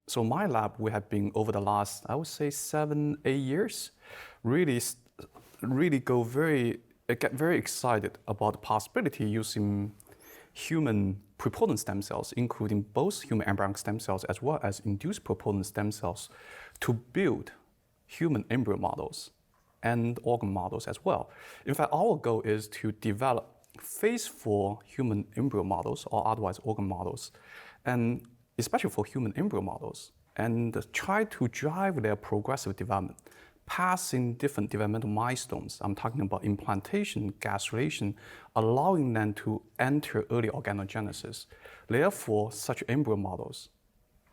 So my lab, we have been over the last, I would say 7, 8 years, really get very excited about the possibility using human pluripotent stem cells, including both human embryonic stem cells as well as induced pluripotent stem cells, to build human embryo models and organ models as well. In fact, our goal is to develop phase 4 human embryo models or otherwise organ models, and especially for human embryo models, and try to drive their progressive development, passing different developmental milestones. I'm talking about implantation, gastrulation, allowing them to enter early organogenesis. Therefore, such embryo models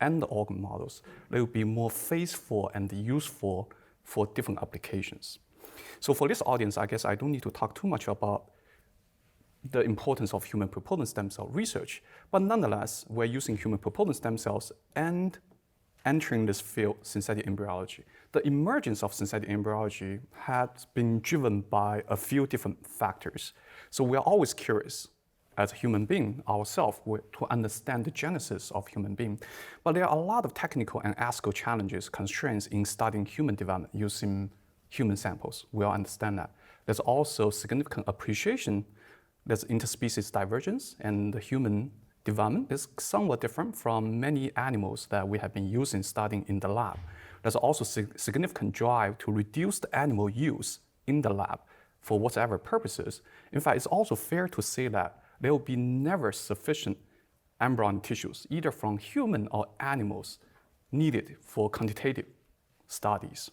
and the organ models, they will be more phase 4 and useful for different applications. So for this audience, I guess I don't need to talk too much about the importance of human pluripotent stem cell research, but nonetheless, we're using human pluripotent stem cells and entering this field, synthetic embryology. The emergence of synthetic embryology has been driven by a few different factors. So we are always curious as a human being ourselves to understand the genesis of human being. But there are a lot of technical and ethical challenges, constraints in studying human development using human samples. We all understand that. There's also significant appreciation. There's interspecies divergence, and the human development is somewhat different from many animals that we have been using studying in the lab. There's also significant drive to reduce the animal use in the lab for whatever purposes. In fact, it's also fair to say that there will be never sufficient embryonic tissues, either from human or animals, needed for quantitative studies.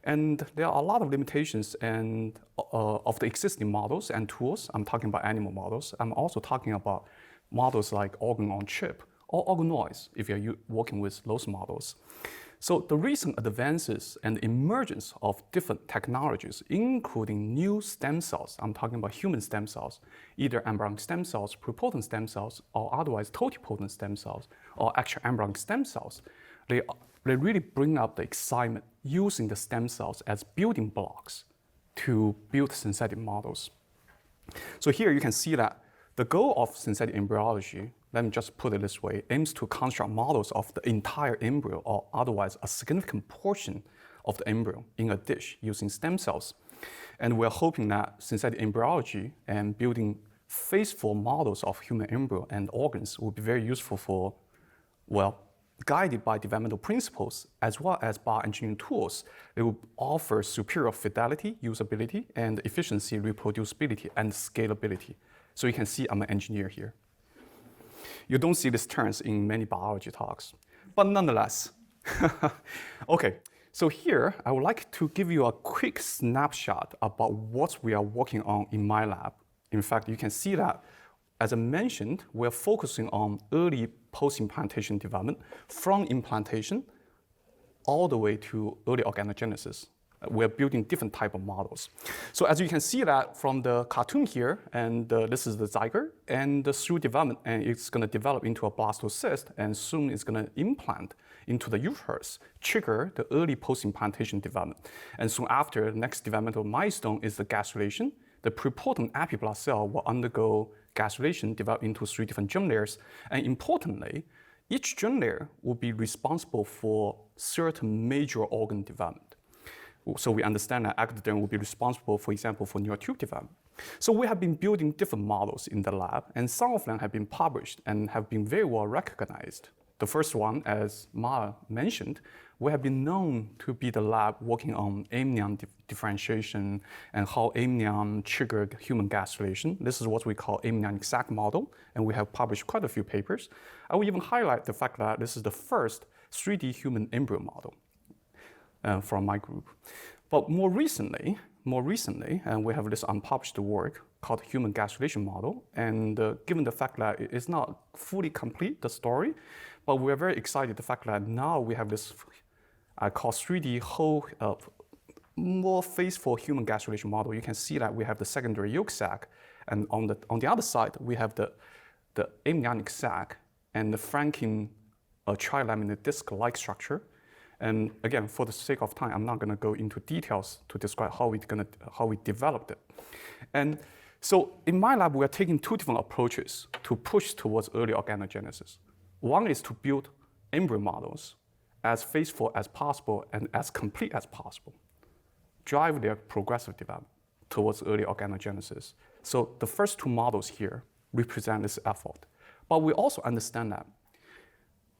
And there are a lot of limitations of the existing models and tools. I'm talking about animal models. I'm also talking about models like organ on chip or organoids, if you're working with those models. So the recent advances and emergence of different technologies, including new stem cells, I'm talking about human stem cells, either embryonic stem cells, pluripotent stem cells, or otherwise totipotent stem cells, or actual embryonic stem cells, they really bring up the excitement using the stem cells as building blocks to build synthetic models. So here you can see that the goal of synthetic embryology, let me just put it this way, aims to construct models of the entire embryo or otherwise a significant portion of the embryo in a dish using stem cells. And we're hoping that synthetic embryology and building phase 4 models of human embryo and organs will be very useful for, well, guided by developmental principles as well as bioengineering tools. They will offer superior fidelity, usability, and efficiency, reproducibility, and scalability. So you can see I'm an engineer here. You don't see these terms in many biology talks, but nonetheless. Okay, so here I would like to give you a quick snapshot about what we are working on in my lab. In fact, you can see that, as I mentioned, we're focusing on early post-implantation development from implantation all the way to early organogenesis. We're building different type of models. So as you can see that from the cartoon here, and this is the zygote, and through development, and it's going to develop into a blastocyst, and soon it's going to implant into the uterus, trigger the early post-implantation development. And soon after, the next developmental milestone is the gastrulation. The pluripotent epiblast cell will undergo gastrulation, develop into 3 different germ layers, and importantly, each germ layer will be responsible for certain major organ development. So we understand that ectoderm will be responsible, for example, for neurotube development. So we have been building different models in the lab, and some of them have been published and have been very well recognized. The first one, as Ma mentioned, we have been known to be the lab working on amnion differentiation and how amnion triggered human gastrulation. This is what we call amnionic sac model, and we have published quite a few papers. I will even highlight the fact that this is the first 3D human embryo model from my group. But more recently, we have this unpublished work called human gastrulation model. And given the fact that it's not fully complete, the story, but we're very excited the fact that now we have this, I call 3D whole, more phase 4 human gastrulation model. You can see that we have the secondary yolk sac, and on the other side, we have the amniotic sac and the franking trilaminar disc-like structure. And again, for the sake of time, I'm not going to go into details to describe how we developed it. And so in my lab, we are taking 2 different approaches to push towards early organogenesis. One is to build embryo models, as faithful as possible and as complete as possible, drive their progressive development towards early organogenesis. So the first two models here represent this effort. But we also understand that,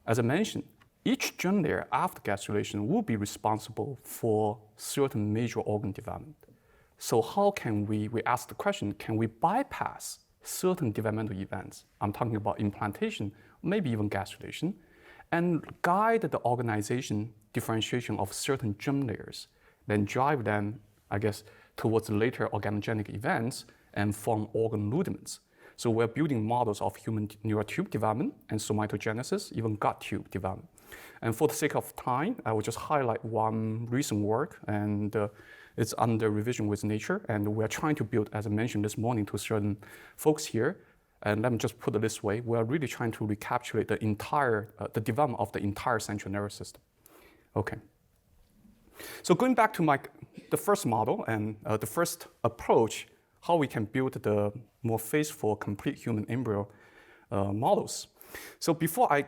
as I mentioned, each germ layer after gastrulation will be responsible for certain major organ development. So how can we ask the question, can we bypass certain developmental events? I'm talking about implantation, maybe even gastrulation, and guide the organization differentiation of certain germ layers, then drive them, I guess, towards later organogenic events and form organ rudiments. So we're building models of human neurotube development and somatogenesis, even gut tube development. And for the sake of time, I will just highlight one recent work, and it's under revision with Nature. And we're trying to build, as I mentioned this morning to certain folks here, and let me just put it this way, we're really trying to recapitulate the entire, the development of the entire central nervous system. Okay. So going back to the first model and the first approach, how we can build the more faithful, complete human embryo models. So before I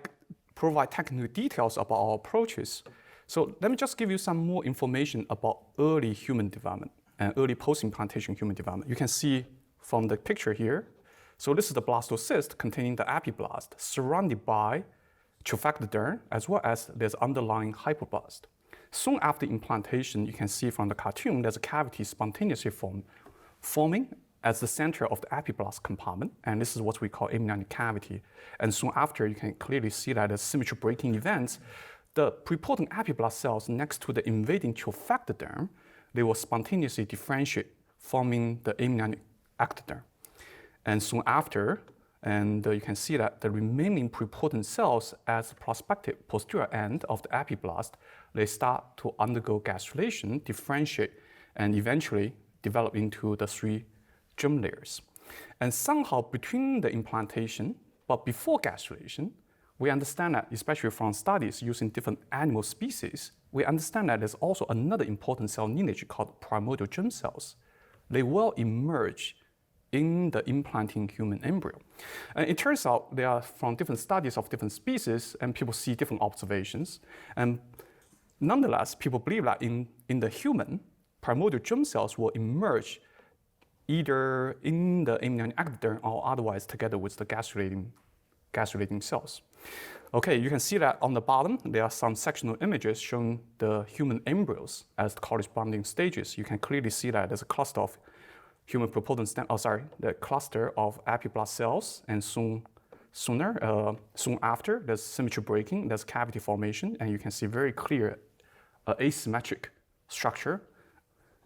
provide technical details about our approaches, so let me just give you some more information about early human development and early post-implantation human development. You can see from the picture here, so this is the blastocyst containing the epiblast surrounded by trophectoderm as well as there's underlying hypoblast. Soon after implantation, you can see from the cartoon, there's a cavity spontaneously forming as the center of the epiblast compartment, and this is what we call amnion cavity. And soon after, you can clearly see that as symmetry breaking events, the prepotent epiblast cells next to the invading trophectoderm, they will spontaneously differentiate, forming the amniotic ectoderm. And soon after, and you can see that the remaining prepotent cells as the prospective posterior end of the epiblast, they start to undergo gastrulation, differentiate, and eventually develop into the three germ layers. And somehow between the implantation, but before gastrulation, we understand that, especially from studies using different animal species, we understand that there's also another important cell lineage called primordial germ cells. They will emerge in the implanting human embryo. And it turns out they are from different studies of different species, and people see different observations. And nonetheless, people believe that in the human, primordial germ cells will emerge either in the amniotic ectoderm or otherwise together with the gastrulating cells. Okay, you can see that on the bottom, there are some sectional images showing the human embryos as the corresponding stages. You can clearly see that there's a cluster of human prepotent the cluster of epiblast cells, and soon after, there's symmetry breaking, there's cavity formation, and you can see very clear asymmetric structure.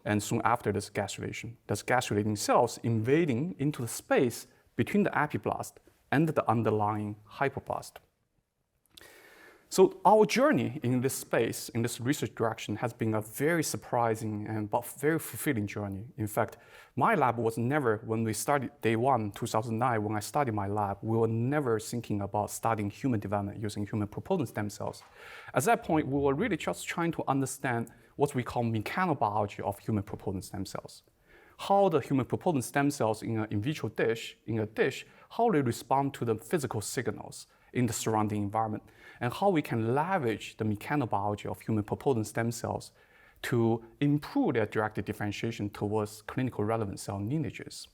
And soon after, there's gastrulation. There's gastrulating cells invading into the space between the epiblast and the underlying hypoblast. So our journey in this space, in this research direction, has been a very surprising and but very fulfilling journey. In fact, my lab was never, when we started day one, 2009, when I started my lab, we were never thinking about studying human development using human prepotent stem cells. At that point, we were really just trying to understand what we call mechanobiology of human prepotent stem cells. How the human prepotent stem cells in an in vitro dish, how they respond to the physical signals in the surrounding environment, and how we can leverage the mechanobiology of human prepotent stem cells to improve their directed differentiation towards clinical relevant cell lineages.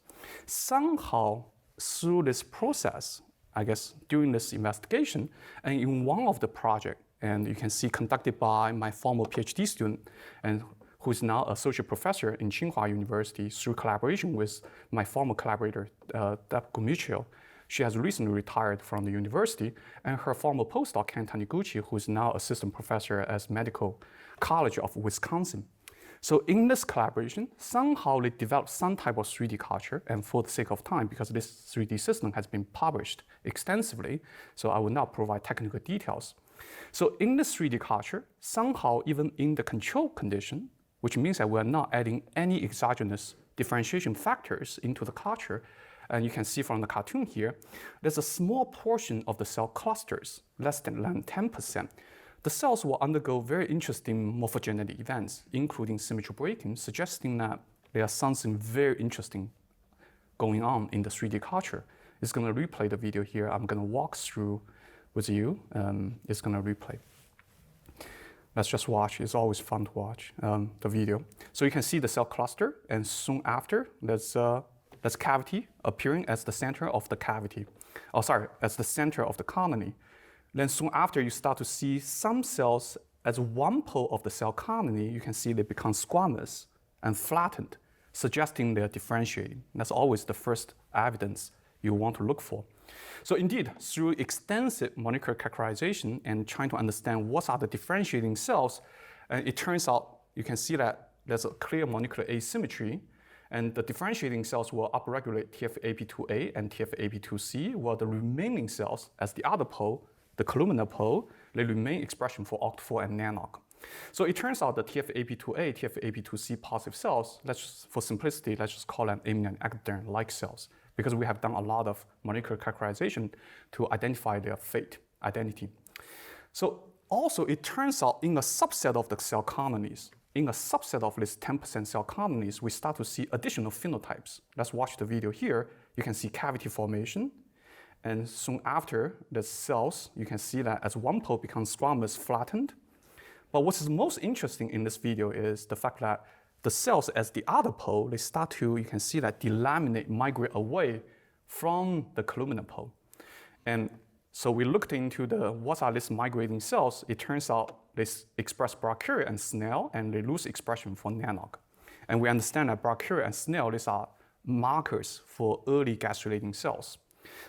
Somehow, through this process, I guess during this investigation, and in one of the projects, and you can see conducted by my former Ph.D. student, and who is now associate professor in Tsinghua University through collaboration with my former collaborator, Deb Gumichio. She has recently retired from the university, and her former postdoc, Ken Taniguchi, who is now assistant professor at Medical College of Wisconsin. So in this collaboration, somehow they developed some type of 3D culture, and for the sake of time, because this 3D system has been published extensively, so I will not provide technical details. So in this 3D culture, somehow even in the control condition, which means that we are not adding any exogenous differentiation factors into the culture, and you can see from the cartoon here, there's a small portion of the cell clusters, less than 10%. The cells will undergo very interesting morphogenetic events, including symmetry breaking, suggesting that there's something very interesting going on in the 3D culture. It's going to replay the video here. I'm going to walk through with you. It's going to replay. Let's just watch. It's always fun to watch the video. So you can see the cell cluster, and soon after, there's cavity appearing as the center of the cavity. Oh, sorry, as the center of the colony. Then soon after, you start to see some cells as one pole of the cell colony. You can see they become squamous and flattened, suggesting they're differentiating. That's always the first evidence you want to look for. So indeed, through extensive molecular characterization and trying to understand what are the differentiating cells, it turns out you can see that there's a clear molecular asymmetry, and the differentiating cells will upregulate TFAP2A and TFAP2C, while the remaining cells, as the other pole, the columnar pole, they remain expression for OCT4 and NANOG. So it turns out the TFAP2A, TFAP2C positive cells, for simplicity, let's just call them amnion and ectoderm-like cells, because we have done a lot of molecular characterization to identify their fate, identity. So also, it turns out in a subset of the cell colonies, in a subset of these 10% cell colonies, we start to see additional phenotypes. Let's watch the video here. You can see cavity formation, and soon after, the cells, you can see that as one pole becomes squamous, flattened. But what is most interesting in this video is the fact that the cells as the other pole, they start to, you can see that delaminate, migrate away from the columnar pole. And so we looked into what are these migrating cells. It turns out they express brachyuria and snail, and they lose expression for NANOG. And we understand that brachyuria and snail, these are markers for early gastrulating cells.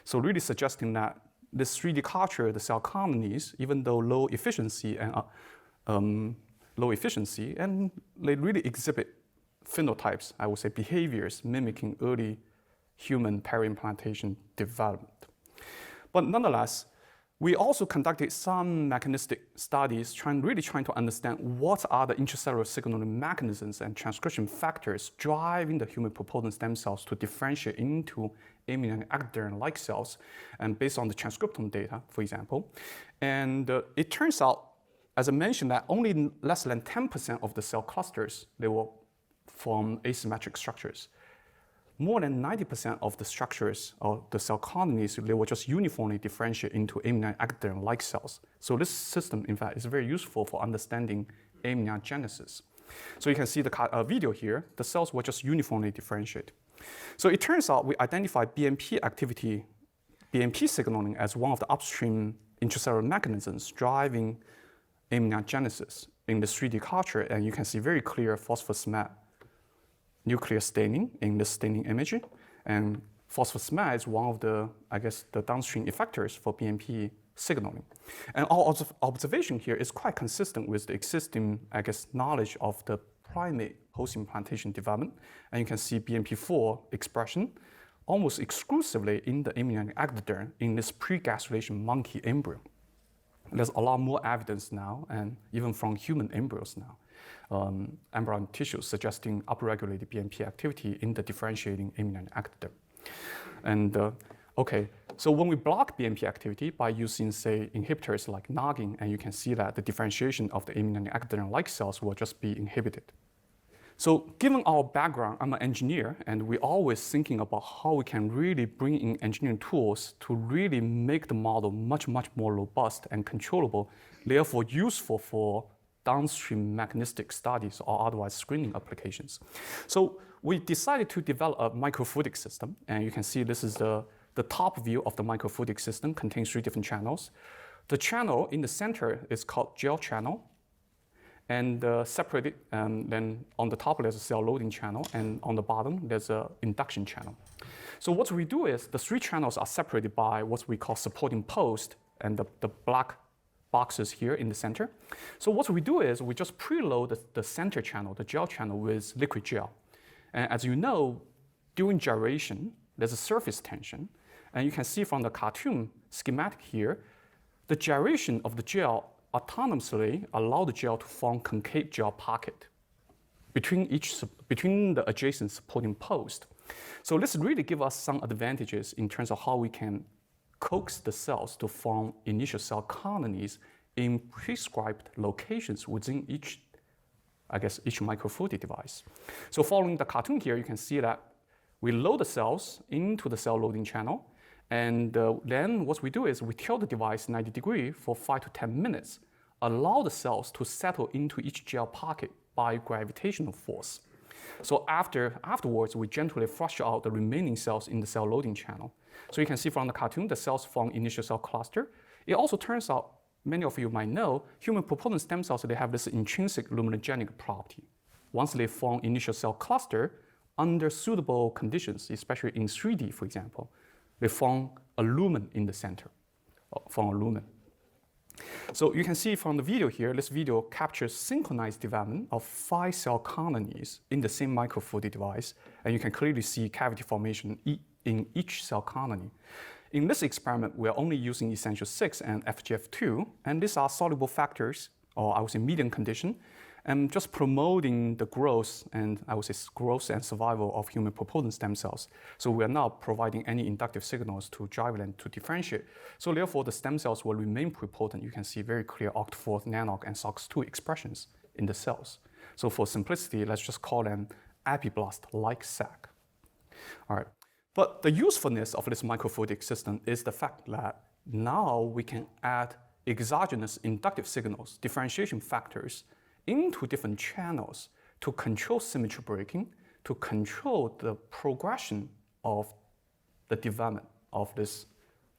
So really suggesting that this 3D culture, the cell colonies, even though low efficiency, and they really exhibit phenotypes, I would say behaviors mimicking early human peri-implantation development. But nonetheless, we also conducted some mechanistic studies really trying to understand what are the intracellular signaling mechanisms and transcription factors driving the human pluripotent stem cells to differentiate into amnion and ectoderm-like cells, and based on the transcriptome data, for example. And it turns out, as I mentioned, that only less than 10% of the cell clusters, they will form asymmetric structures. More than 90% of the structures or the cell colonies, they will just uniformly differentiate into amnion and ectoderm-like cells. So this system, in fact, is very useful for understanding amniogenesis. So you can see the video here, the cells will just uniformly differentiate. So it turns out we identified BMP activity, BMP signaling as one of the upstream intracellular mechanisms driving amniogenesis in the 3D culture, and you can see very clear phospho-SMAD nuclear staining in this staining imaging. And phospho-SMAD is one of the, the downstream effectors for BMP signaling. And our observation here is quite consistent with the existing, knowledge of the primate post-implantation development. And you can see BMP4 expression almost exclusively in the amnion and ectoderm in this pre-gastrulation monkey embryo. There's a lot more evidence now, and even from human embryos now, embryonic tissues suggesting upregulated BMP activity in the differentiating amnion and ectoderm. And so when we block BMP activity by using, say, inhibitors like noggin, and you can see that the differentiation of the amnion and ectoderm-like cells will just be inhibited. So given our background, I'm an engineer, and we're always thinking about how we can really bring in engineering tools to really make the model much, much more robust and controllable, therefore useful for downstream mechanistic studies or otherwise screening applications. So we decided to develop a microfluidic system, and you can see this is the top view of the microfluidic system, contains 3 different channels. The channel in the center is called gel channel, and separated, then on the top there's a cell loading channel, and on the bottom there's an induction channel. So what we do is the 3 channels are separated by what we call supporting post, and the black boxes here in the center. So what we do is we just preload the center channel, the gel channel, with liquid gel. And as you know, during gyration, there's a surface tension, and you can see from the cartoon schematic here, the gyration of the gel autonomously allow the gel to form concave gel pocket between the adjacent supporting post. So this really gives us some advantages in terms of how we can coax the cells to form initial cell colonies in prescribed locations within each microfluidic device. So following the cartoon here, you can see that we load the cells into the cell loading channel, and then what we do is we tilt the device 90 degrees for 5 to 10 minutes allow the cells to settle into each gel pocket by gravitational force. So afterwards, we gently flush out the remaining cells in the cell loading channel. So you can see from the cartoon, the cells form initial cell cluster. It also turns out, many of you might know, human pluripotent stem cells, they have this intrinsic luminogenic property. Once they form initial cell cluster, under suitable conditions, especially in 3D, for example, they form a lumen in the center, form a lumen. So you can see from the video here, this video captures synchronized development of 5 cell colonies in the same microfluidic device, and you can clearly see cavity formation in each cell colony. In this experiment, we're only using essential 6 and FGF2, and these are soluble factors, or I would say median condition, and just promoting the growth and I would say growth and survival of human pluripotent stem cells. So we are not providing any inductive signals to drive them to differentiate. So therefore, the stem cells will remain pluripotent. You can see very clear OCT4, NANOG, and SOX2 expressions in the cells. So for simplicity, let's just call them epiblast-like sac. All right. But the usefulness of this microfluidic system is the fact that now we can add exogenous inductive signals, differentiation factors, into different channels to control symmetry breaking, to control the progression of the development of these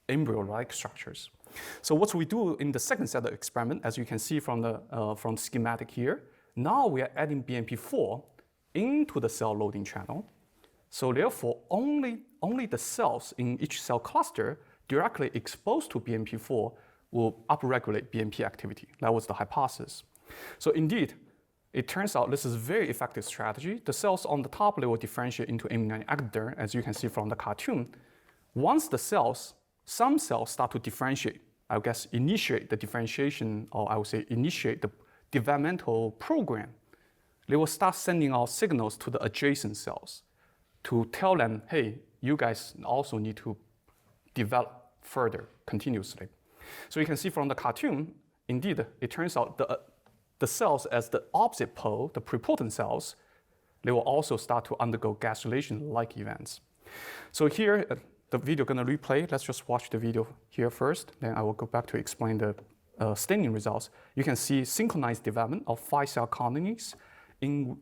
embryo-like structures. So what we do in the second set of experiment, as you can see from the schematic here, now we are adding BMP4 into the cell loading channel. So therefore, only the cells in each cell cluster directly exposed to BMP4 will upregulate BMP activity. That was the hypothesis. So indeed, it turns out this is a very effective strategy. The cells on the top, they will differentiate into amnion and ectoderm, as you can see from the cartoon. Once the cells, some cells start to differentiate, I guess initiate the differentiation, or I would say initiate the developmental program, they will start sending out signals to the adjacent cells to tell them, hey, you guys also need to develop further continuously. So you can see from the cartoon, indeed, it turns out the cells as the opposite pole, the pluripotent cells, they will also start to undergo gastrulation-like events. So here, the video going to replay. Let's just watch the video here first. Then I will go back to explain the staining results. You can see synchronized development of 5 cell colonies in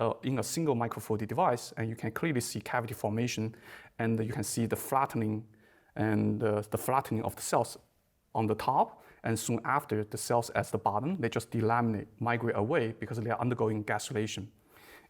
a single microfluidic device, and you can clearly see cavity formation, and you can see the flattening and the flattening of the cells on the top. And soon after, the cells at the bottom, they just delaminate, migrate away because they are undergoing gastrulation.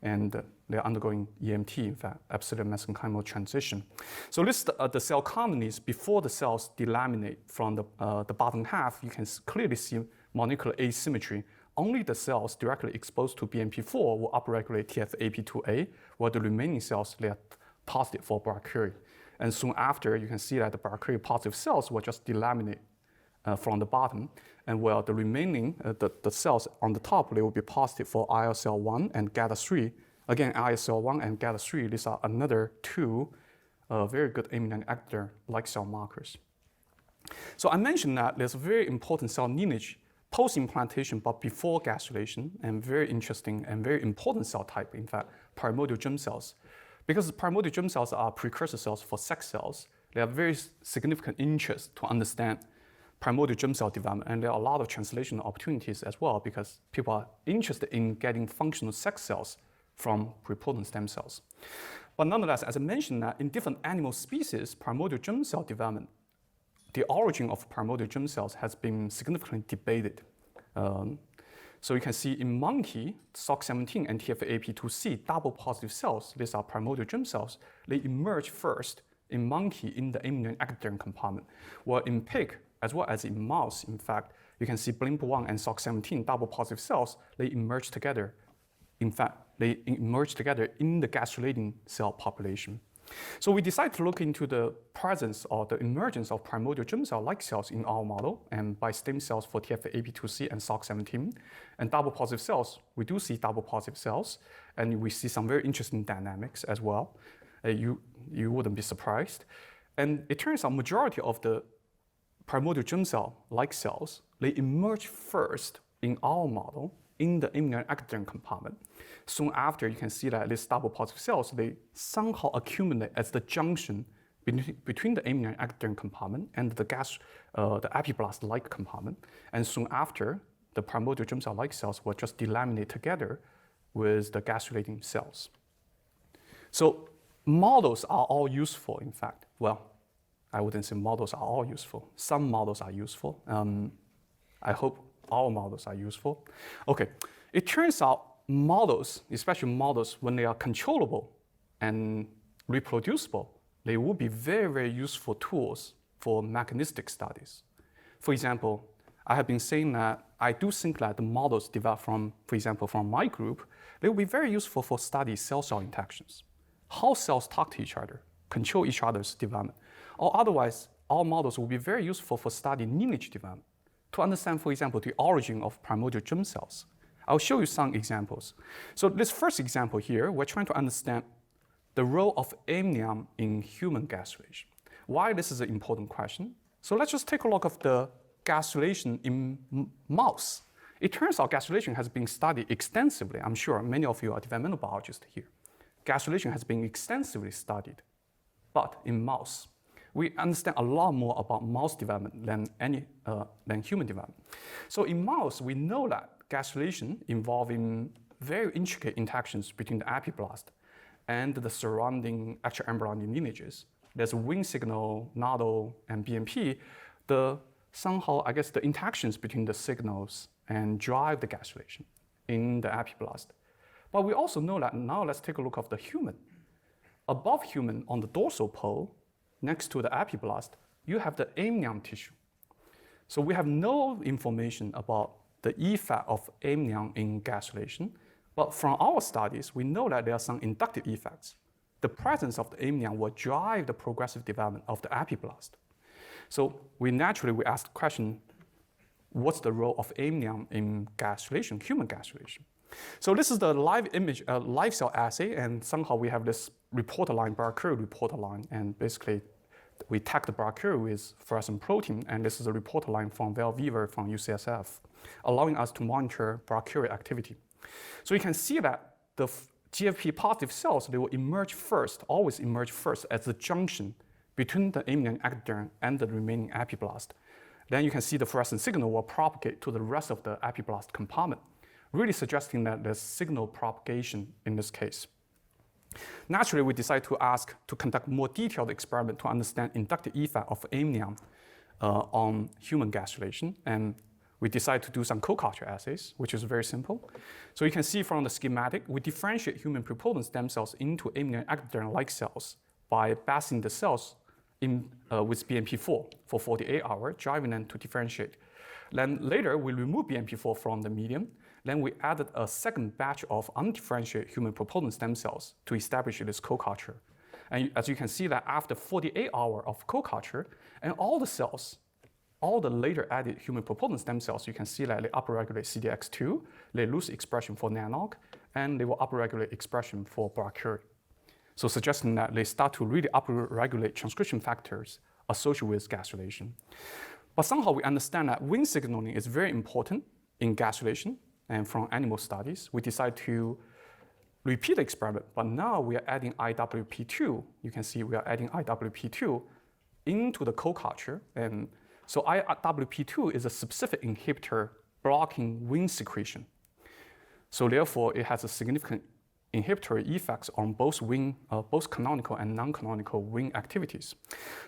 And they are undergoing EMT, in fact, absolute mesenchymal transition. So this the cell colonies before the cells delaminate from the bottom half. You can clearly see molecular asymmetry. Only the cells directly exposed to BMP4 will upregulate TFAP2A, while the remaining cells, they are positive for brachyury. And soon after, you can see that the brachyury positive cells will just delaminate from the bottom, and while the remaining, the cells on the top, they will be positive for IL-1 and GATA3. Again, IL-1 and GATA3, these are another 2 very good amnion and ectoderm-like cell markers. So I mentioned that there's a very important cell lineage post-implantation, but before gastrulation, and very interesting and very important cell type, in fact, primordial germ cells. Because primordial germ cells are precursor cells for sex cells, they have very significant interest to understand primordial germ cell development, and there are a lot of translational opportunities as well because people are interested in getting functional sex cells from pluripotent stem cells. But nonetheless, as I mentioned, in different animal species, primordial germ cell development, the origin of primordial germ cells has been significantly debated. So you can see in monkey, SOX17 and TFAP2C double positive cells, these are primordial germ cells, they emerge first in monkey in the amnion and ectoderm compartment, while in pig, as well as in mouse, in fact, you can see BLIMP1 and SOX17 double positive cells, they emerge together. In fact, they emerge together in the gastrulating cell population. So we decided to look into the presence or the emergence of primordial germ cell-like cells in our model, and by stem cells for TFAP2C and SOX17. And double positive cells, we do see double positive cells, and we see some very interesting dynamics as well. You wouldn't be surprised. And it turns out majority of the primordial germ cell-like cells, they emerge first in our model in the amnion and ectoderm compartment. Soon after, you can see that these double positive cells, they somehow accumulate as the junction between the amnion and ectoderm compartment and the epiblast-like compartment. And soon after, the primordial germ cell-like cells will just delaminate together with the gastrulating cells. So models are all useful, in fact. Well, I wouldn't say models are all useful. Some models are useful. I hope all models are useful. Okay, it turns out models, especially models when they are controllable and reproducible, they will be very, very useful tools for mechanistic studies. For example, I have been saying that I do think that the models developed from, for example, from my group, they will be very useful for studying cell-cell interactions. How cells talk to each other, control each other's development. Or otherwise, our models will be very useful for studying lineage development, to understand, for example, the origin of primordial germ cells. I'll show you some examples. So this first example here, we're trying to understand the role of amnion in human gastrulation. Why this is an important question? So let's just take a look at the gastrulation in mouse. It turns out gastrulation has been studied extensively. I'm sure many of you are developmental biologists here. Gastrulation has been extensively studied, but in mouse. We understand a lot more about mouse development than human development. So in mouse, we know that gastrulation involving very intricate interactions between the epiblast and the surrounding extraembryonic lineages. There's a wing signal, nodal, and BMP. Somehow, I guess, the interactions between the signals and drive the gastrulation in the epiblast. But we also know that now let's take a look at the human. Above human, on the dorsal pole, next to the epiblast, you have the amnion tissue. So we have no information about the effect of amnion in gastrulation, but from our studies, we know that there are some inductive effects. The presence of the amnion will drive the progressive development of the epiblast. So we ask the question, what's the role of amnion in gastrulation, human gastrulation? So this is the live image, live cell assay, and somehow we have this reporter line, brachyury reporter line, and basically we tag the brachyury with fluorescent protein, and this is a reporter line from Val Weaver from UCSF, allowing us to monitor brachyury activity. So you can see that the GFP positive cells, they will emerge first, always emerge first as the junction between the amnion ectoderm and the remaining epiblast. Then you can see the fluorescent signal will propagate to the rest of the epiblast compartment, really suggesting that there's signal propagation in this case. Naturally, we decided to conduct more detailed experiment to understand inductive effect of amnion on human gastrulation, and we decided to do some co-culture assays, which is very simple. So you can see from the schematic, we differentiate human pluripotent stem cells into amnion ectoderm-like cells by basing the cells with BMP4 for 48 hours, driving them to differentiate. Then later, we remove BMP4 from the medium. Then we added a second batch of undifferentiated human pluripotent stem cells to establish this co-culture. And as you can see that after 48 hours of co-culture, and all the cells, all the later added human pluripotent stem cells, you can see that they upregulate CDX2, they lose expression for NANOG, and they will upregulate expression for brachyury. So suggesting that they start to really upregulate transcription factors associated with gastrulation. But somehow we understand that wing signaling is very important in gastrulation, and from animal studies, we decided to repeat the experiment, but now we are adding IWP2. You can see we are adding IWP2 into the co-culture, and so IWP2 is a specific inhibitor blocking wing secretion. So therefore, it has a significant inhibitory effects on both canonical and non-canonical wing activities.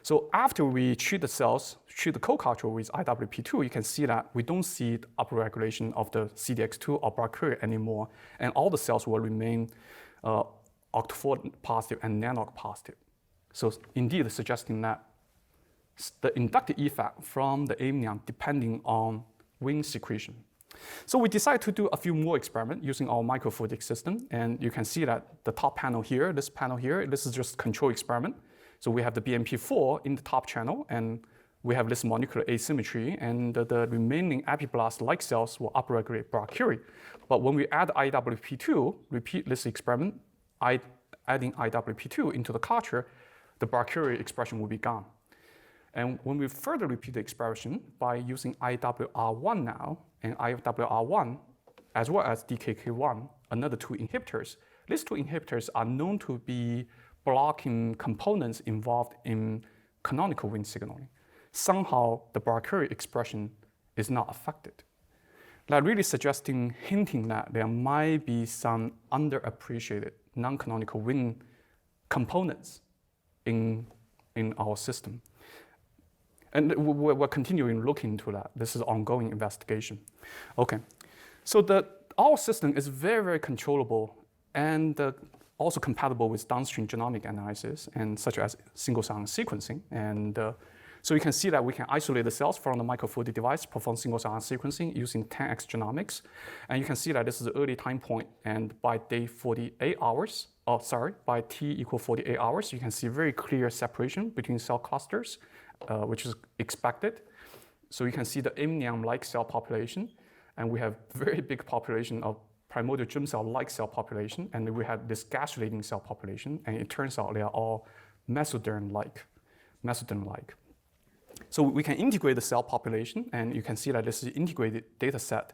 So after we treat the co-culture with IWP2, you can see that we don't see the upregulation of the CDX2 or brachyury anymore, and all the cells will remain OCT4 positive and NANOG positive. So indeed suggesting that the inductive effect from the amnion depending on wing secretion. So we decided to do a few more experiments using our microfluidic system, and you can see that the top panel here, this is just control experiment. So we have the BMP4 in the top channel, and we have this molecular asymmetry, and the remaining epiblast-like cells will upregulate brachyury. But when we add IWP2, repeat this experiment, adding IWP2 into the culture, the brachyury expression will be gone. And when we further repeat the expression by using IWR1 now, and IWR1, as well as DKK1, another two inhibitors, these two inhibitors are known to be blocking components involved in canonical wing signaling. Somehow, the brachyury expression is not affected. that really suggesting, hinting that there might be some underappreciated non-canonical wing components in our system. And we're continuing looking into that. This is ongoing investigation. Okay, so our system is very, very controllable and also compatible with downstream genomic analysis, and such as single-cell sequencing. And so you can see that we can isolate the cells from the microfluidic device, perform single-cell sequencing using 10x genomics. And you can see that this is the early time point, and by day 48 hours, by t equal 48 hours, you can see very clear separation between cell clusters, which is expected. So you can see the amnion-like cell population, and we have very big population of primordial germ cell-like cell population, and we have this gastrulating cell population, and it turns out they are all mesoderm-like. So we can integrate the cell population, and you can see that this is an integrated data set,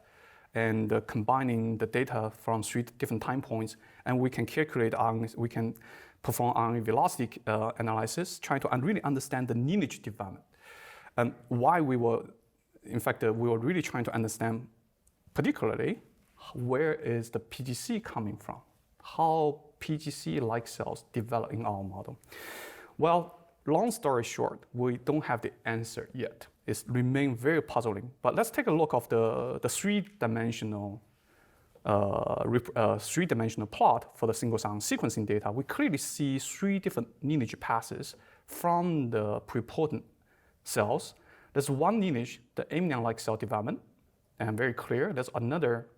and combining the data from 3 different time points, and we can calculate we can perform RNA velocity analysis, trying to really understand the lineage development. And why we were really trying to understand, particularly, where is the PGC coming from? How PGC-like cells develop in our model? Well, long story short, we don't have the answer yet. It remains very puzzling. But let's take a look of the three-dimensional plot for the single-cell sequencing data. We clearly see 3 different lineage passes from the pluripotent cells. There's one lineage, the amnion-like cell development, and very clear. There's another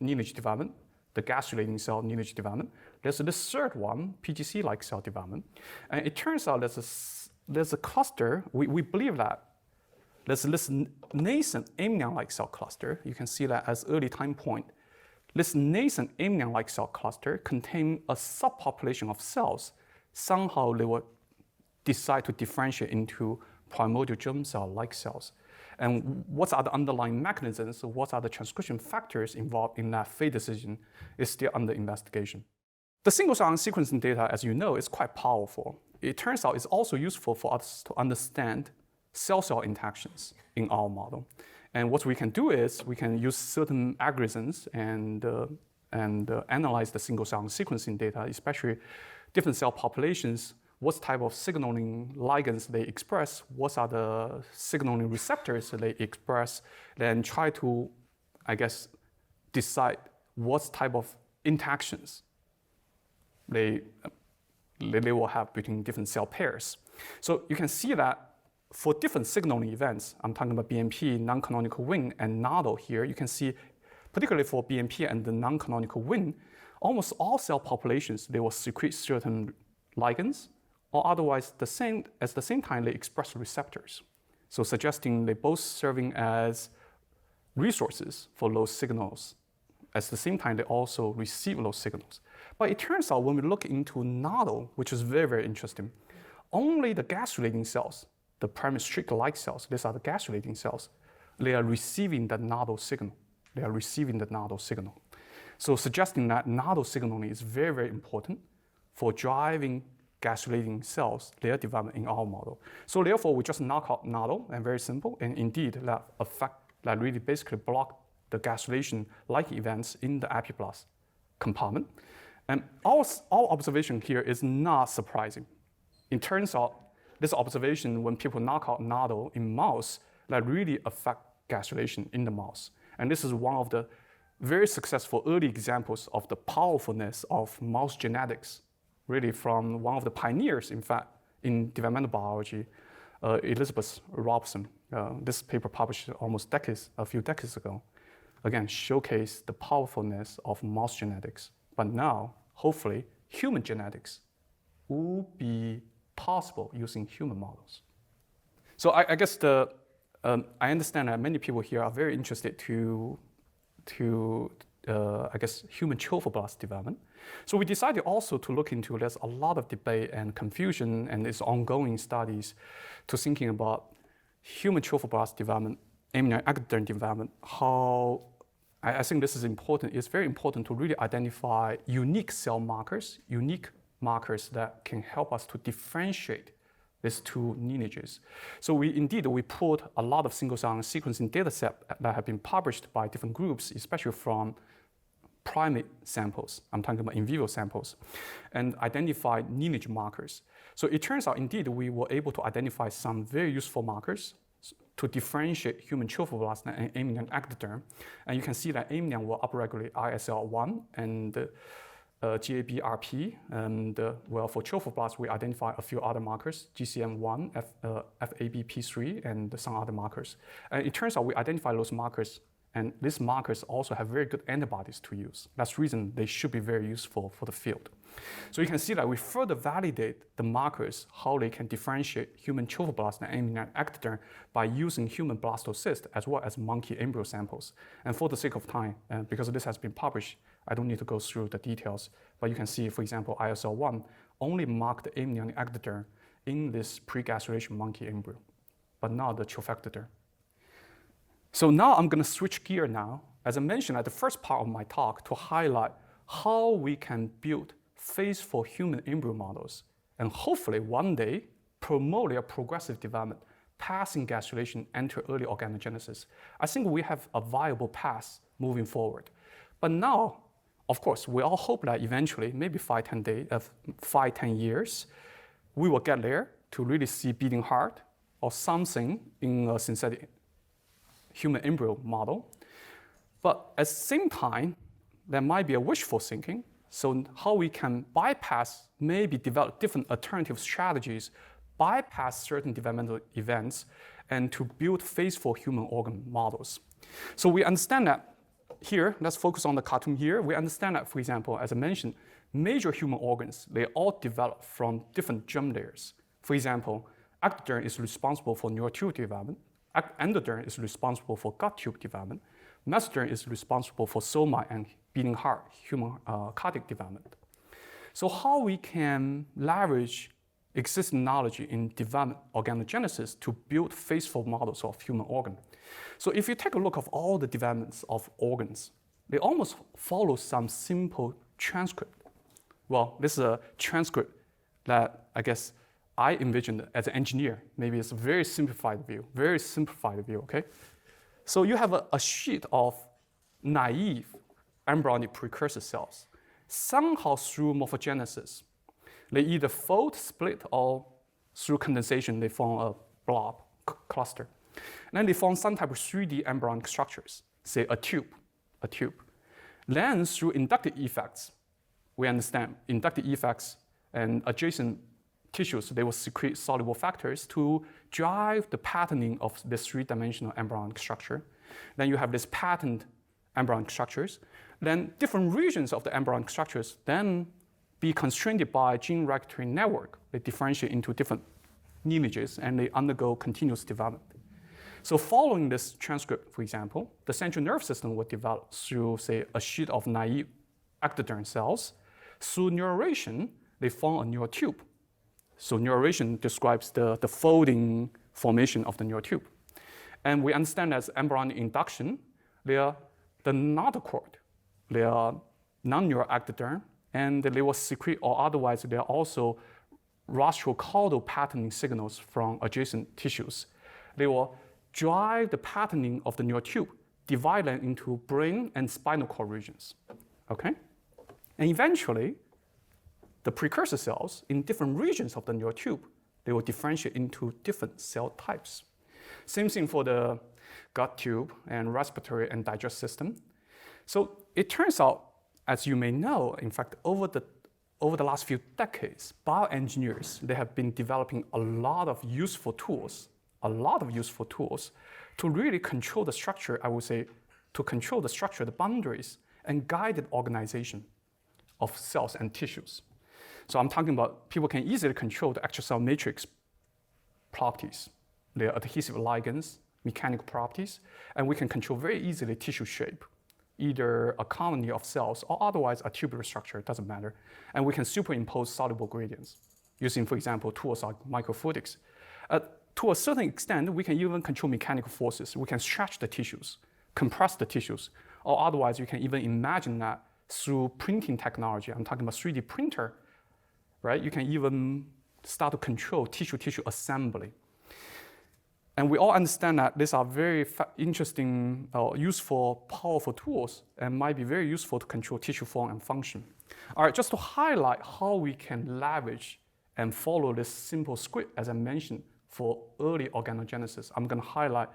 lineage development, the gastrulating cell lineage development. There's the third one, PGC-like cell development. And it turns out there's a cluster, we believe that there's this nascent amnion-like cell cluster. You can see that as early time point. This nascent amnion-like cell cluster contains a subpopulation of cells. Somehow they will decide to differentiate into primordial germ cell-like cells. And what are the underlying mechanisms, what are the transcription factors involved in that fate decision is still under investigation. The single-cell sequencing data, as you know, is quite powerful. It turns out it's also useful for us to understand cell-cell interactions in our model. And what we can do is we can use certain algorithms and analyze the single-cell sequencing data, especially different cell populations, what type of signaling ligands they express, what are the signaling receptors they express, then try to, decide what type of interactions they will have between different cell pairs. So you can see that for different signaling events, I'm talking about BMP, non-canonical wing, and noddle here, you can see, particularly for BMP and the non-canonical wing, almost all cell populations, they will secrete certain ligands, or otherwise at the same time they express receptors. So suggesting they both serving as resources for those signals. At the same time, they also receive those signals. But it turns out when we look into noddle, which is very, very interesting, only the gastrulating cells, the primary strict-like cells, these are the gastrulating cells, they are receiving the noddle signal. So suggesting that noddle signaling is very, very important for driving gastrulating cells, their development in our model. So therefore, we just knock out noddle, and very simple, and indeed that really basically block the gastrulation-like events in the epiblast compartment. And our observation here is not surprising. It turns out this observation, when people knock out noddle in mouse, that really affect gastrulation in the mouse. And this is one of the very successful early examples of the powerfulness of mouse genetics, really from one of the pioneers, in fact, in developmental biology, Elizabeth Robson. This paper published almost a few decades ago, again, showcased the powerfulness of mouse genetics. But now, hopefully, human genetics will be possible using human models. So I guess I understand that many people here are very interested to human trophoblast development. So we decided also to look into, there's a lot of debate and confusion and there's ongoing studies to thinking about human trophoblast development, amnion ectoderm development, how I think this is important. It's very important to really identify unique cell markers, unique markers that can help us to differentiate these two lineages. So we put a lot of single-cell sequencing data set that have been published by different groups, especially from primate samples. I'm talking about in vivo samples, and identified lineage markers. So it turns out, indeed, we were able to identify some very useful markers to differentiate human trophoblasts and amnion ectoderm. And you can see that amnion will upregulate ISL1 and GABRP, and for trophoblasts, we identify a few other markers, GCM1, FABP3, and some other markers. And it turns out we identify those markers, and these markers also have very good antibodies to use. That's the reason they should be very useful for the field. So you can see that we further validate the markers, how they can differentiate human trophoblasts and amnion ectoderm by using human blastocyst as well as monkey embryo samples. And for the sake of time, because this has been published, I don't need to go through the details, but you can see, for example, ISL1 only marked the amnion ectoderm in this pre-gastrulation monkey embryo, but not the trophectoderm. So now I'm going to switch gear now, as I mentioned at the first part of my talk, to highlight how we can build faithful human embryo models and hopefully one day promote their progressive development, passing gastrulation, enter early organogenesis. I think we have a viable path moving forward. But now, of course, we all hope that eventually, maybe 5-10 years, we will get there to really see beating heart or something in a synthetic human embryo model. But at the same time, there might be a wishful thinking. So how we can bypass, maybe develop different alternative strategies, bypass certain developmental events, and to build faithful human organ models. So we understand that here, let's focus on the cartoon here. We understand that, for example, as I mentioned, major human organs, they all develop from different germ layers. For example, ectoderm is responsible for neurotube development. Endoderm is responsible for gut tube development. Mesoderm is responsible for soma and beating heart, human cardiac development. So how we can leverage existing knowledge in development organogenesis to build faithful models of human organ. So if you take a look at all the developments of organs, they almost follow some simple transcript. Well, this is a transcript that I guess I envisioned as an engineer. Maybe it's a very simplified view, okay? So you have a sheet of naive embryonic precursor cells. Somehow through morphogenesis, they either fold, split, or through condensation, they form a blob cluster. And then they form some type of 3D embryonic structures, say a tube. Then through inductive effects, we understand inductive effects and adjacent tissues, they will secrete soluble factors to drive the patterning of this three-dimensional embryonic structure. Then you have this patterned embryonic structures. Then different regions of the embryonic structures then be constrained by gene regulatory network. They differentiate into different lineages and they undergo continuous development. So following this transcript, for example, the central nervous system will develop through, say, a sheet of naive ectoderm cells. Through neuration, they form a neurotube. So neuration describes the folding formation of the neurotube. And we understand as embryonic induction, they are the notochord. They are non-neural ectoderm, and they will secrete, or otherwise they are also rostral-caudal patterning signals from adjacent tissues. They will drive the patterning of the neurotube, divide them into brain and spinal cord regions, okay? And eventually, the precursor cells in different regions of the neurotube, they will differentiate into different cell types. Same thing for the gut tube and respiratory and digestive system. So it turns out, as you may know, in fact, over the last few decades, bioengineers, they have been developing a lot of useful tools to really control the structure, I would say, to control the structure, the boundaries, and guided organization of cells and tissues. So I'm talking about people can easily control the extracellular matrix properties, their adhesive ligands, mechanical properties, and we can control very easily tissue shape, either a colony of cells or otherwise a tubular structure, it doesn't matter. And we can superimpose soluble gradients using, for example, tools like microfluidics. To a certain extent, we can even control mechanical forces. We can stretch the tissues, compress the tissues, or otherwise you can even imagine that through printing technology. I'm talking about 3D printer, right? You can even start to control tissue-tissue assembly. And we all understand that these are very interesting, useful, powerful tools and might be very useful to control tissue form and function. All right, just to highlight how we can leverage and follow this simple script, as I mentioned, for early organogenesis, I'm going to highlight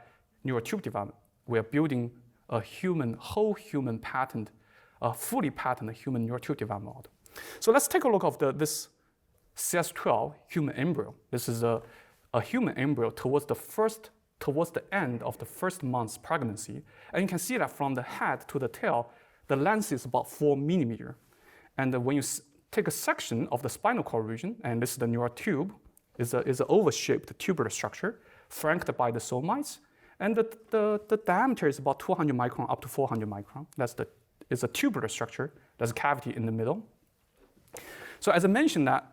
Neurotube development. We are building a whole human patterned, fully patterned human Neurotube development model. So let's take a look at this CS12 human embryo. This is a human embryo towards the end of the first month's pregnancy. And you can see that from the head to the tail, the length is about 4 millimeters. And when you take a section of the spinal cord region, and this is the Neurotube, is an oval-shaped tubular structure flanked by the somites. And the diameter is about 200 micron up to 400 micron. It's a tubular structure. There's a cavity in the middle. So as I mentioned that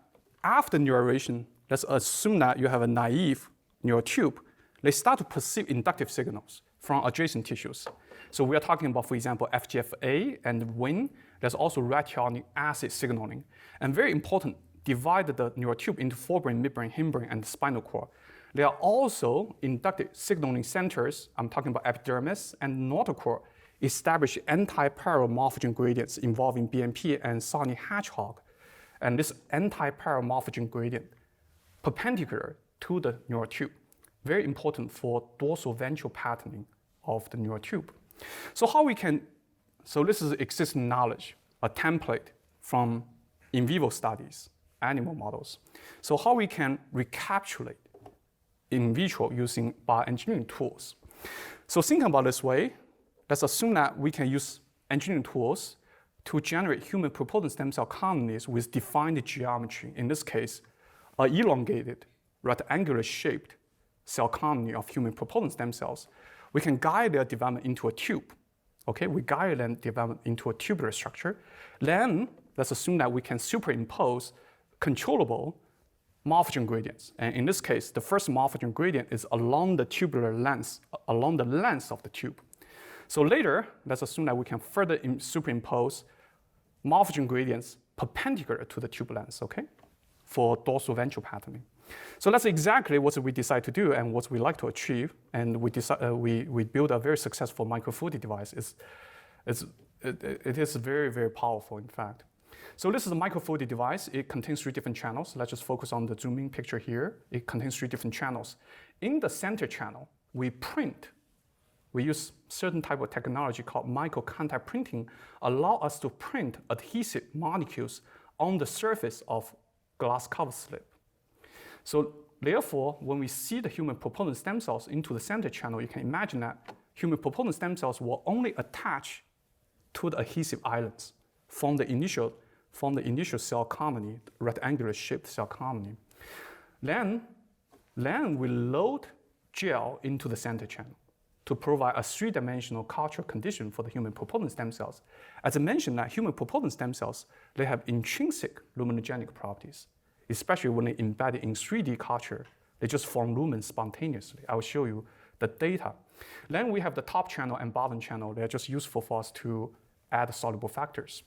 after neuration, let's assume that you have a naive neurotube. They start to perceive inductive signals from adjacent tissues. So we are talking about, for example, FGF-A and Wnt. There's also retionic acid signaling. And very important, divide the neurotube into forebrain, midbrain, hindbrain, and the spinal cord. There are also inductive signaling centers, I'm talking about epidermis and notochord, establish anti-parallel morphogen gradients involving BMP and Sony hedgehog. And this anti-parallel morphogen gradient perpendicular to the neurotube, very important for dorsal ventral patterning of the neurotube. So this is existing knowledge, a template from in vivo studies, animal models. So how we can recapitulate in vitro using bioengineering tools. So think about this way, let's assume that we can use engineering tools to generate human pluripotent stem cell colonies with defined geometry. In this case, an elongated, rectangular shaped cell colony of human pluripotent stem cells. We can guide their development into a tube. Okay, we guide them development into a tubular structure. Then let's assume that we can superimpose controllable morphogen gradients. And in this case, the first morphogen gradient is along the tubular length, along the length of the tube. So later, let's assume that we can further superimpose morphogen gradients perpendicular to the tube length, okay, for dorsal ventral patterning. So that's exactly what we decide to do and what we like to achieve. And we build a very successful microfluidic device. It is very, very powerful, in fact. So this is a microfluidic device. It contains 3 different channels. Let's just focus on the zooming picture here. It contains 3 different channels. In the center channel, we use certain type of technology called microcontact printing, allow us to print adhesive molecules on the surface of glass cover slip. So therefore, when we see the human pluripotent stem cells into the center channel, you can imagine that human pluripotent stem cells will only attach to the adhesive islands from the initial cell colony, rectangular shaped cell colony. Then we load gel into the center channel to provide a 3-dimensional cultural condition for the human pluripotent stem cells. As I mentioned, that human pluripotent stem cells, they have intrinsic luminogenic properties, especially when they embedded in 3D culture. They just form lumen spontaneously. I will show you the data. Then we have the top channel and bottom channel. They're just useful for us to add soluble factors.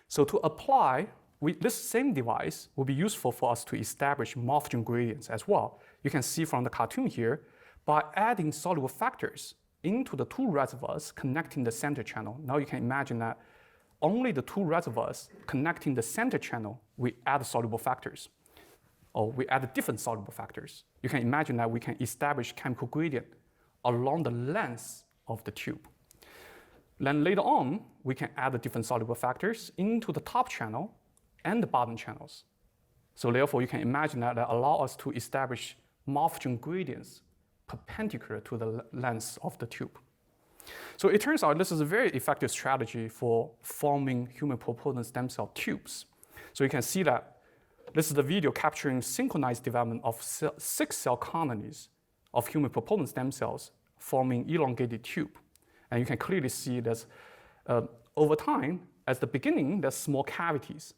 So to apply, this same device will be useful for us to establish morphogen gradients as well. You can see from the cartoon here, by adding soluble factors into the 2 reservoirs connecting the center channel. Now you can imagine that only the 2 reservoirs connecting the center channel, we add soluble factors, or we add different soluble factors. You can imagine that we can establish chemical gradient along the length of the tube. Then later on, we can add the different soluble factors into the top channel and the bottom channels. So therefore, you can imagine that allow us to establish morphogen gradients perpendicular to the length of the tube. So it turns out this is a very effective strategy for forming human pluripotent stem cell tubes. So you can see that this is the video capturing synchronized development of 6 cell colonies of human pluripotent stem cells forming elongated tube. And you can clearly see that over time, at the beginning, there's small cavities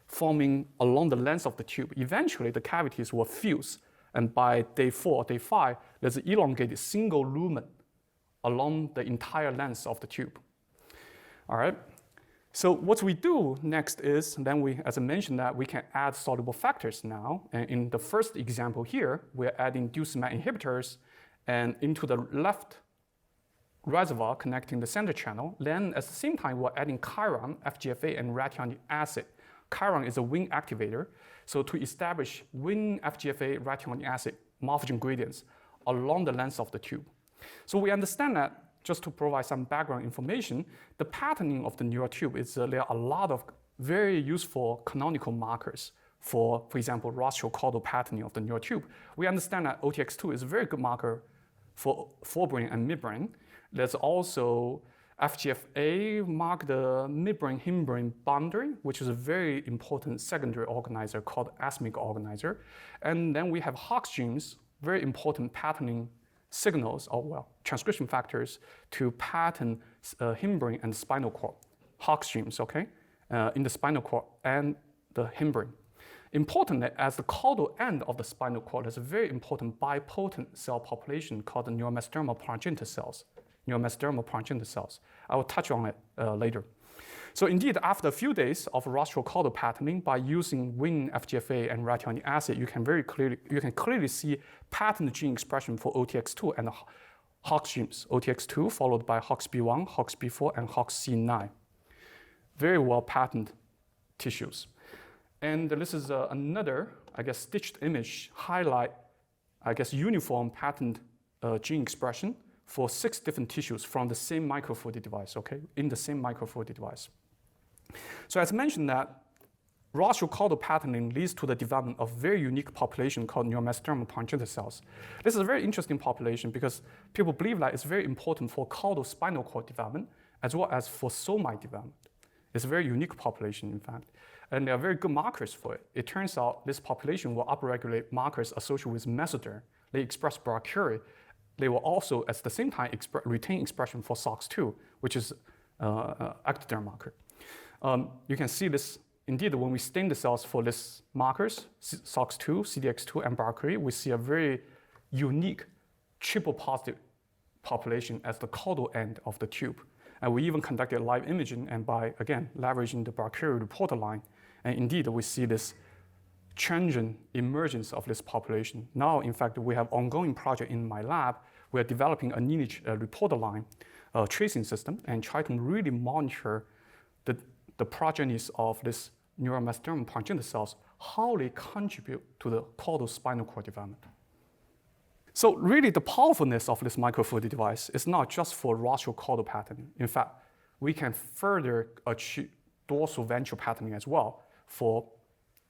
forming along the length of the tube. Eventually, the cavities will fuse. And by day 4, day 5, there's an elongated single lumen along the entire length of the tube. All right. So what we do next is, then we, as I mentioned, that we can add soluble factors now. And in the first example here, we're adding DuSMAT inhibitors and into the left reservoir connecting the center channel. Then at the same time, we're adding chiron, FGFA, and rationic acid. Chiron is a Wnt activator. So to establish Wnt, FGFA, rationic acid morphogen gradients along the length of the tube. So we understand that, just to provide some background information, the patterning of the Neurotube is there are a lot of very useful canonical markers for example, rostral-caudal patterning of the Neurotube. We understand that OTX2 is a very good marker for forebrain and midbrain. There's also FGFA mark the midbrain hindbrain boundary, which is a very important secondary organizer called asmic organizer. And then we have Hox genes, very important patterning signals, or well, transcription factors to pattern hindbrain and spinal cord. Hox genes, okay, in the spinal cord and the hindbrain. Importantly, as the caudal end of the spinal cord, there's a very important bipotent cell population called the neuromastromal progenitor cells. Neuromastromal progenitor cells. I will touch on it later. So indeed, after a few days of rostral-caudal patterning, by using Wnt, FGFA, and rationic acid, you can clearly see patterned gene expression for OTX2 and Hox genes. OTX2 followed by HOXB1, HOXB4, and HOXC9. Very well patterned tissues. And this is another, I guess, stitched image highlight, I guess, uniform patterned gene expression for 6 different tissues from the same microfluidic device, okay, in the same microfluidic device. So as mentioned that rostral-caudal patterning leads to the development of very unique population called neuromastromal progenitor cells. This is a very interesting population because people believe that it's very important for caudal spinal cord development as well as for somite development. It's a very unique population, in fact. And there are very good markers for it. It turns out this population will upregulate markers associated with mesoderm. They express brachyury. They will also, at the same time, retain expression for SOX2, which is ectoderm marker. You can see this, indeed, when we stain the cells for these markers, SOX2, CDX2, and brachyury, we see a very unique triple positive population as the caudal end of the tube. And we even conducted live imaging, and by, again, leveraging the brachyury reporter line, and indeed, we see this transient emergence of this population. Now, in fact, we have ongoing project in my lab. We're developing a lineage reporter line tracing system and try to really monitor the progenies of this neuromastromal progenitor cells, how they contribute to the caudal spinal cord development. So really the powerfulness of this microfluidic device is not just for rostral-caudal patterning. In fact, we can further achieve dorsal ventral patterning as well for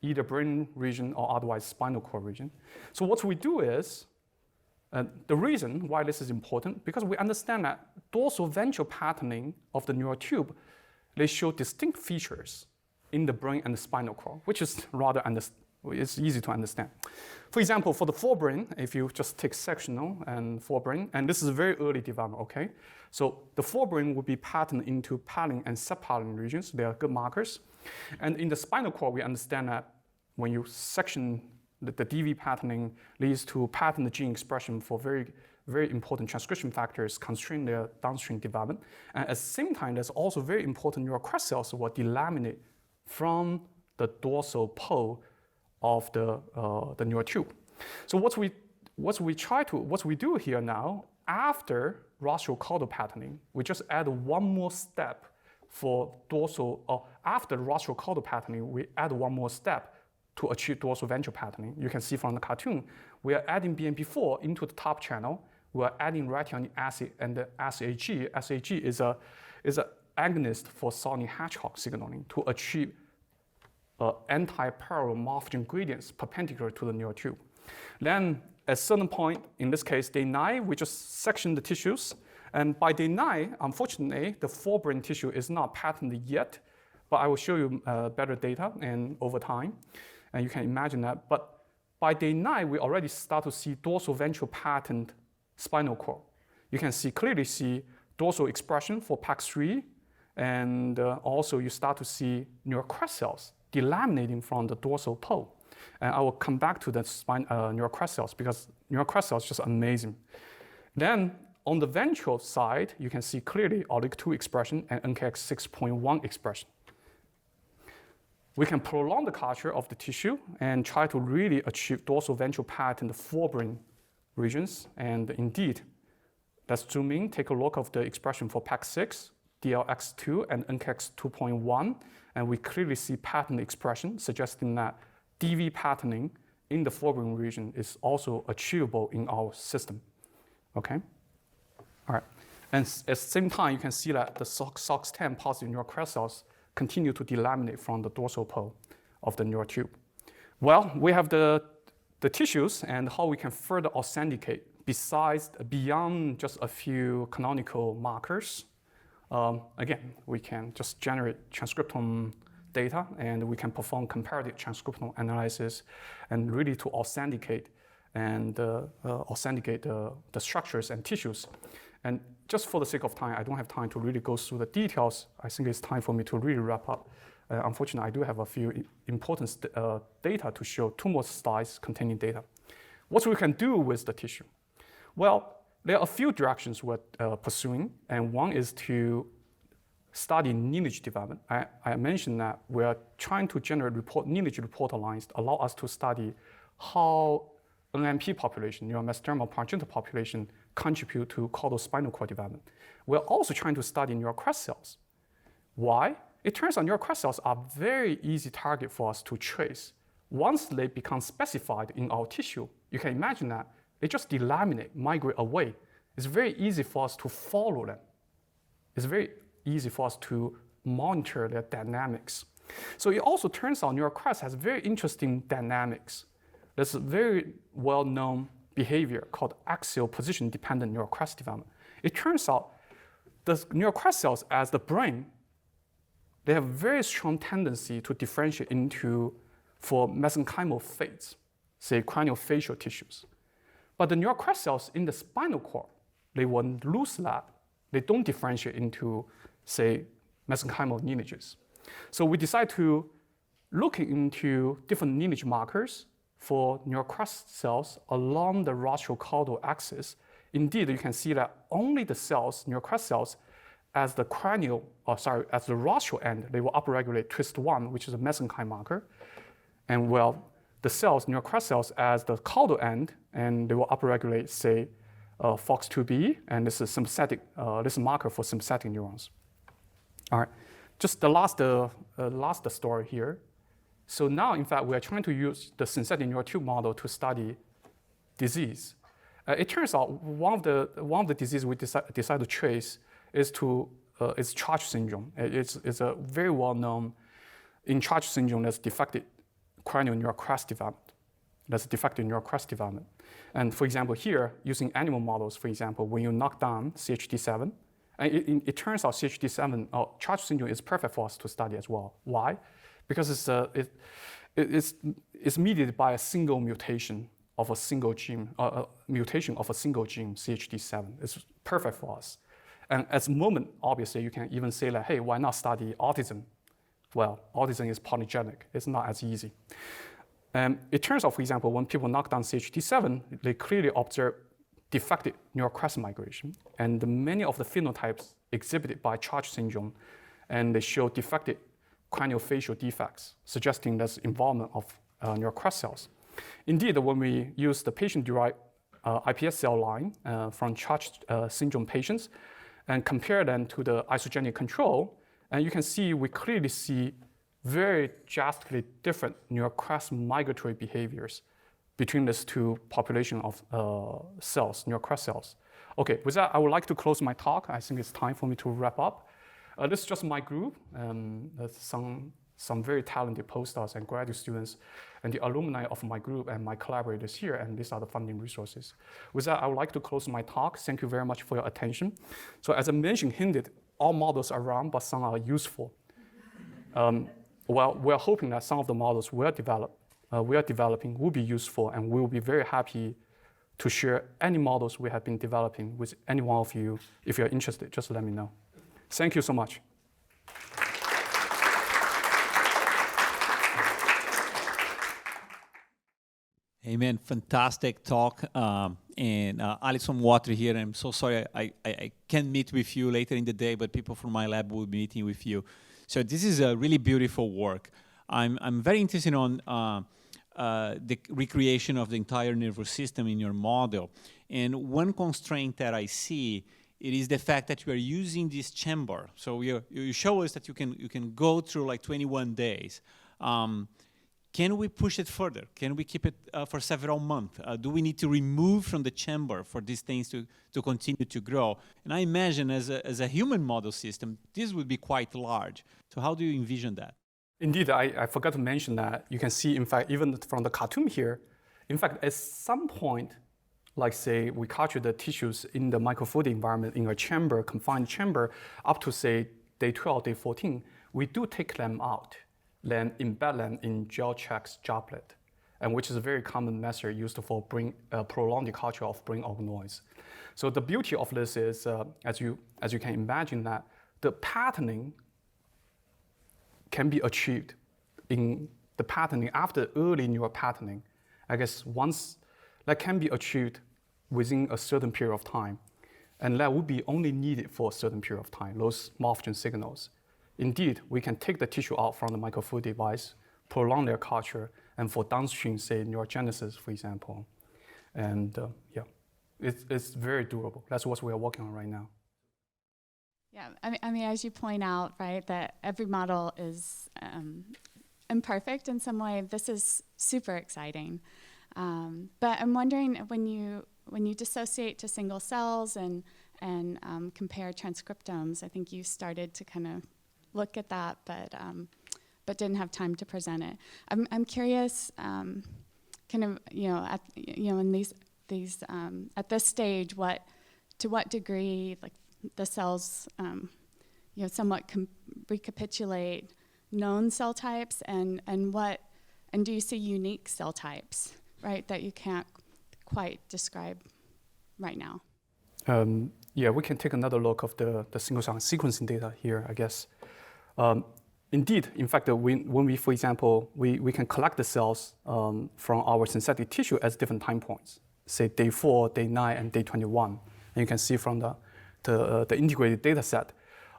either brain region or otherwise spinal cord region. So what we do is, the reason why this is important, because we understand that dorsal ventral patterning of the Neurotube, they show distinct features in the brain and the spinal cord, which is rather it's easy to understand. For example, for the forebrain, if you just take sectional and forebrain, and this is very early development, okay? So the forebrain will be patterned into palline and subpalline regions. They are good markers. And in the spinal cord, we understand that when you section the DV patterning leads to patterned gene expression for very, very important transcription factors constrain their downstream development. And at the same time, there's also very important neural crest cells that will delaminate from the dorsal pole of the Neurotube. So what we do here now, after rostral-caudal patterning, we just add one more step for dorsal, or after rostral-caudal patterning, we add one more step to achieve dorsal ventral patterning. You can see from the cartoon, we are adding BMP4 into the top channel. We are adding rationic acid and the SAG. SAG is an agonist for Sony Hedgehog signaling to achieve anti-parallel morphogen gradients perpendicular to the Neurotube. Then at a certain point, in this case, day 9, we just section the tissues. And by day 9, unfortunately, the forebrain tissue is not patterned yet, but I will show you better data and over time. And you can imagine that. But by day 9, we already start to see dorsal ventral patterned spinal cord. You can clearly see dorsal expression for PAX3, and also you start to see neural crest cells delaminating from the dorsal pole. And I will come back to the neural crest cells because neural crest cells are just amazing. Then on the ventral side, you can see clearly OLIG2 expression and NKX6.1 expression. We can prolong the culture of the tissue and try to really achieve dorsal ventral pattern, the forebrain regions. And indeed, let's zoom in, take a look of the expression for PAX6, DLX2, and NKX2.1. And we clearly see pattern expression, suggesting that DV patterning in the forebrain region is also achievable in our system. Okay? All right. And at the same time, you can see that the SOX10 positive neural crest cells continue to delaminate from the dorsal pole of the Neurotube. Well, we have the tissues and how we can further authenticate beyond just a few canonical markers. Again, we can just generate transcriptome data and we can perform comparative transcriptome analysis and really to authenticate and authenticate the structures and tissues. And just for the sake of time, I don't have time to really go through the details. I think it's time for me to really wrap up. Unfortunately, I do have a few important data to show, 2 more slides containing data. What we can do with the tissue? Well, there are a few directions we're pursuing, and one is to study lineage development. I mentioned that we are trying to generate lineage reporter lines to allow us to study how NMP population, neuromesodermal progenitor population, contribute to caudal spinal cord development. We're also trying to study neural crest cells. Why? It turns out neural crest cells are very easy target for us to trace. Once they become specified in our tissue, you can imagine that they just delaminate, migrate away. It's very easy for us to follow them. It's very easy for us to monitor their dynamics. So it also turns out neural crest has very interesting dynamics. There's a very well-known behavior called axial position-dependent neural crest development. It turns out the neural crest cells, as the brain, they have very strong tendency to differentiate into, for mesenchymal phases, say craniofacial tissues. But the neural crest cells in the spinal cord, they will lose that. They don't differentiate into, say, mesenchymal lineages. So we decide to look into different lineage markers for neural crest cells along the rostral-caudal axis. Indeed, you can see that only the cells, neural crest cells, as the as the rostral end, they will upregulate TWIST1, which is a mesenchyme marker. And well, the cells, neural crest cells, as the caudal end, and they will upregulate, say, FOX2B, and this is sympathetic, this is a marker for sympathetic neurons. All right, just the last story here. So now, in fact, we are trying to use the synthetic Neurotube model to study disease. It turns out one of the diseases we decide to trace is Charge syndrome. It's a very well-known, in Charge syndrome, there's defective cranial neural crest development. There's defective neural crest development. And for example, here, using animal models, for example, when you knock down CHD7, and it turns out CHD7, Charge syndrome is perfect for us to study as well. Why? Because it's mediated by a single mutation of a single gene, mutation of a single gene, CHD7. It's perfect for us. And at the moment, obviously, you can even say that, hey, why not study autism? Well, autism is polygenic. It's not as easy. It turns out, for example, when people knock down CHD7, they clearly observe defective neural crest migration. And many of the phenotypes exhibited by Charge syndrome, and they show defective craniofacial defects, suggesting there's involvement of neural crest cells. Indeed, when we use the patient-derived iPS cell line from Charge syndrome patients and compare them to the isogenic control, and you can see, we clearly see very drastically different neural crest migratory behaviors between these two population of cells, neural crest cells. Okay, with that, I would like to close my talk. I think it's time for me to wrap up. This is just my group. There's some very talented postdocs and graduate students and the alumni of my group and my collaborators here, and these are the funding resources. With that, I would like to close my talk. Thank you very much for your attention. So as I mentioned, hinted, all models are wrong, but some are useful. Well, we're hoping that some of the models we are developing will be useful, and we will be very happy to share any models we have been developing with any one of you. If you're interested, just let me know. Thank you so much. Amen. Fantastic talk. and Alison Water here. I'm so sorry I can't meet with you later in the day, but people from my lab will be meeting with you. So this is a really beautiful work. I'm very interested on the recreation of the entire nervous system in your model. And one constraint that I see, it is the fact that you are using this chamber. So you show us that you can go through like 21 days. Can we push it further? Can we keep it for several months? Do we need to remove from the chamber for these things to continue to grow? And I imagine as a human model system, this would be quite large. So how do you envision that? Indeed, I forgot to mention that you can see, in fact, even from the cartoon here, in fact, at some point, like say we culture the tissues in the microfluidic environment in a chamber, confined chamber, up to say day 12, day 14, we do take them out, then embed them in gel Chek's droplet, and which is a very common method used for prolonged culture of brain organoids. So the beauty of this is, as you can imagine, that the patterning can be achieved in the patterning after early neural patterning. I guess once that can be achieved within a certain period of time, and that would be only needed for a certain period of time, those morphogen signals. Indeed, we can take the tissue out from the microfluidic device, prolong their culture, and for downstream, say, neurogenesis, for example. And yeah, it's very durable. That's what we are working on right now. Yeah, I mean, as you point out, right, that every model is imperfect in some way. This is super exciting. But I'm wondering, when you dissociate to single cells and compare transcriptomes, I think you started to kind of look at that, but didn't have time to present it. I'm curious, kind of, in these at this stage, to what degree, like, the cells, somewhat recapitulate known cell types, and do you see unique cell types, right, that you can't quite describe right now? Yeah, we can take another look of the single-cell sequencing data here, I guess. Indeed, in fact, when we, for example, we can collect the cells from our synthetic tissue at different time points, say day 4, day 9, and day 21. And you can see from the integrated data set.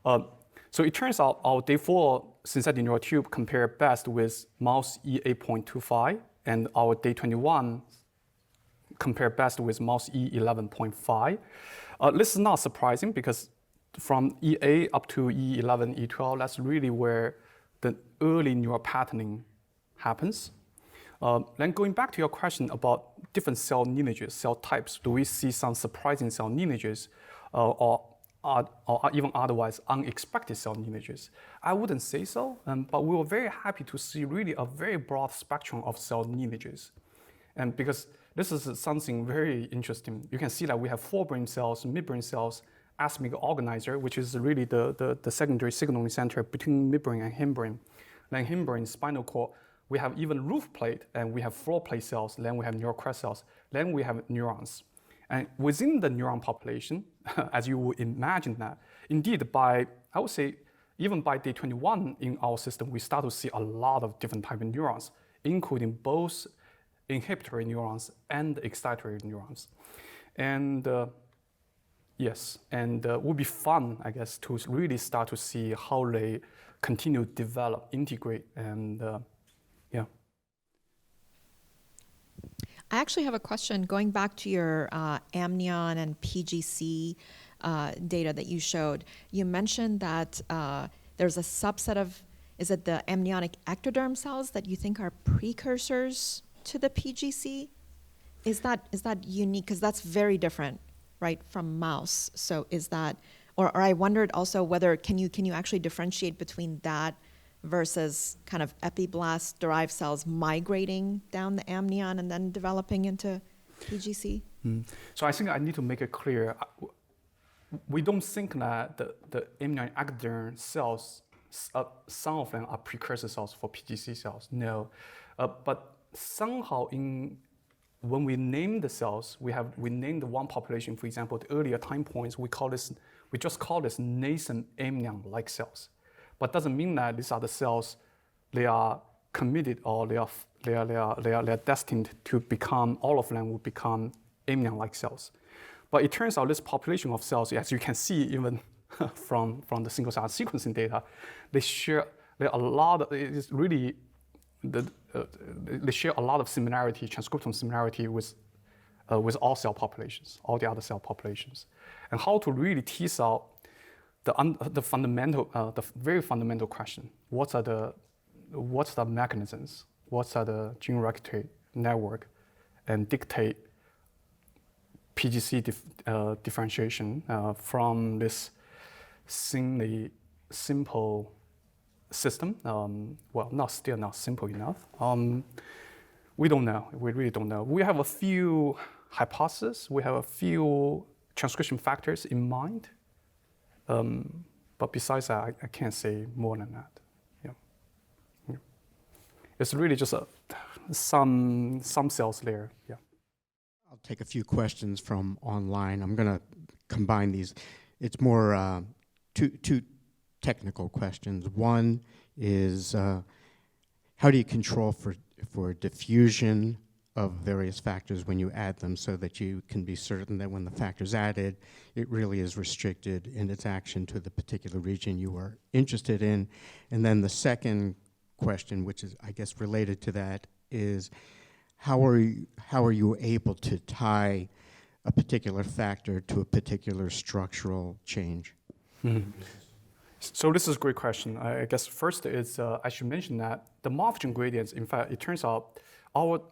So it turns out our day 4 synthetic Neurotube compare best with mouse E8.25, and our day 21 compare best with mouse E11.5. This is not surprising because from E8 up to E11, E12, that's really where the early neural patterning happens. Then going back to your question about different cell lineages, cell types, do we see some surprising cell lineages or even otherwise unexpected cell lineages? I wouldn't say so, but we were very happy to see really a very broad spectrum of cell lineages. And because this is something very interesting, you can see that we have forebrain cells, midbrain cells, asthmic organizer, which is really the secondary signaling center between midbrain and hindbrain. Then hindbrain, spinal cord, we have even roof plate, and we have floor plate cells, then we have neural crest cells, then we have neurons. And within the neuron population, as you would imagine that, indeed I would say, even by day 21 in our system, we start to see a lot of different types of neurons, including both inhibitory neurons and excitatory neurons. And yes, and it would be fun, I guess, to really start to see how they continue to develop, integrate, and yeah. I actually have a question going back to your Amnion and PGC data that you showed. You mentioned that there's a subset of, is it the amniotic ectoderm cells that you think are precursors to the PGC? Is that unique? Because that's very different, right, from mouse. So is that, or I wondered also whether can you actually differentiate between that versus kind of epiblast-derived cells migrating down the amnion and then developing into PGC? So I think I need to make it clear. We don't think that the amniotic ectoderm cells, some of them are precursor cells for PGC cells. No, but somehow when we name the cells, we named the one population, for example, the earlier time points, we just call this nascent amnion-like cells. But doesn't mean that these are the cells, they are committed or they are destined to become, all of them will become amnion-like cells. But it turns out this population of cells, as you can see even from the single-cell sequencing data, they share a lot of, it's really, they share a lot of similarity, transcriptome similarity with all cell populations, all the other cell populations. And how to really tease out the fundamental, the very fundamental question: what's the mechanisms? What are the gene regulatory network, and dictate PGC differentiation from this seemingly simple system? Well, still not simple enough. We don't know. We really don't know. We have a few hypotheses. We have a few transcription factors in mind. But besides that, I can't say more than that. Yeah. It's really just some cells there. Yeah. I'll take a few questions from online. I'm going to combine these. It's more two technical questions. One is how do you control for diffusion of various factors when you add them, so that you can be certain that when the factor's added, it really is restricted in its action to the particular region you are interested in? And then the second question, which is, I guess, related to that, is how are you able to tie a particular factor to a particular structural change? Mm-hmm. So this is a great question. I guess first is I should mention that the morphogen gradients, in fact, it turns out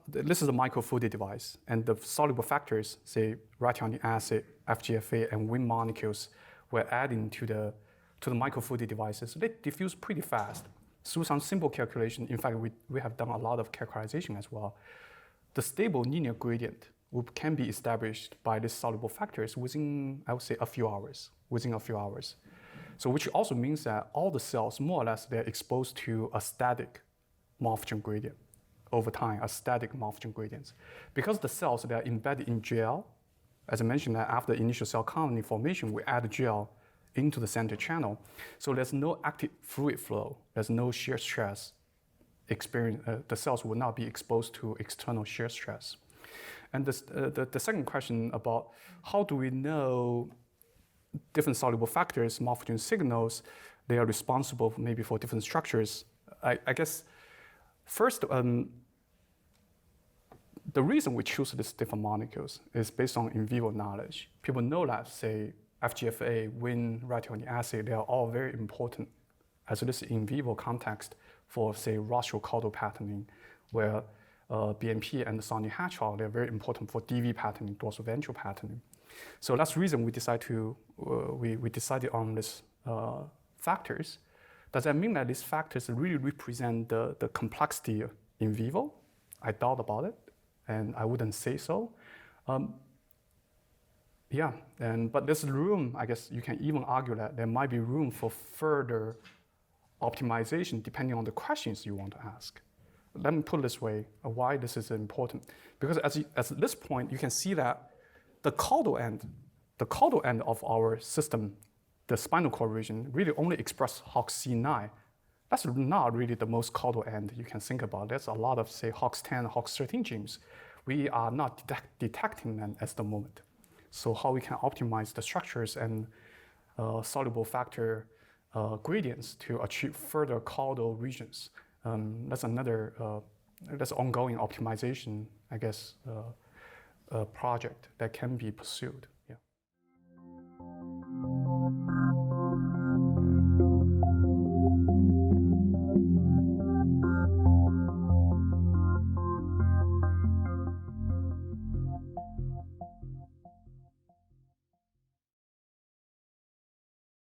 this is a microfluidic device, and the soluble factors, say rationic acid, FGFA, and Wnt molecules, were adding to the microfluidic devices. They diffuse pretty fast. Through some simple calculation, in fact, we have done a lot of characterization as well. The stable linear gradient can be established by these soluble factors within, I would say, a few hours. So which also means that all the cells, more or less, they're exposed to a static morphogen gradient over time, a static morphogen gradients. Because the cells, they are embedded in gel, as I mentioned, that after initial cell colony formation, we add gel into the center channel. So there's no active fluid flow. There's no shear stress experience. The cells will not be exposed to external shear stress. And the second question about how do we know different soluble factors, morphogen signals, they are responsible maybe for different structures. I guess first, the reason we choose these different molecules is based on in vivo knowledge. People know that, say, FGFA, Wnt, rationic acid, they are all very important as this in vivo context for, say, rostral-caudal patterning, where BMP and the Sony Hatchall, they're very important for DV patterning, dorsal-ventral patterning. So that's the reason we decided on these factors. Does that mean that these factors really represent the complexity in vivo? I doubt about it, and I wouldn't say so. Yeah, but there's room, I guess you can even argue that there might be room for further optimization depending on the questions you want to ask. Let me put it this way, why this is important. Because at this point, you can see that the caudal end of our system, the spinal cord region, really only express HOXC9. That's not really the most caudal end you can think about. There's a lot of, say, HOX10, HOX13 genes. We are not detecting them at the moment. So how we can optimize the structures and soluble factor gradients to achieve further caudal regions. That's another, that's ongoing optimization, I guess, project that can be pursued.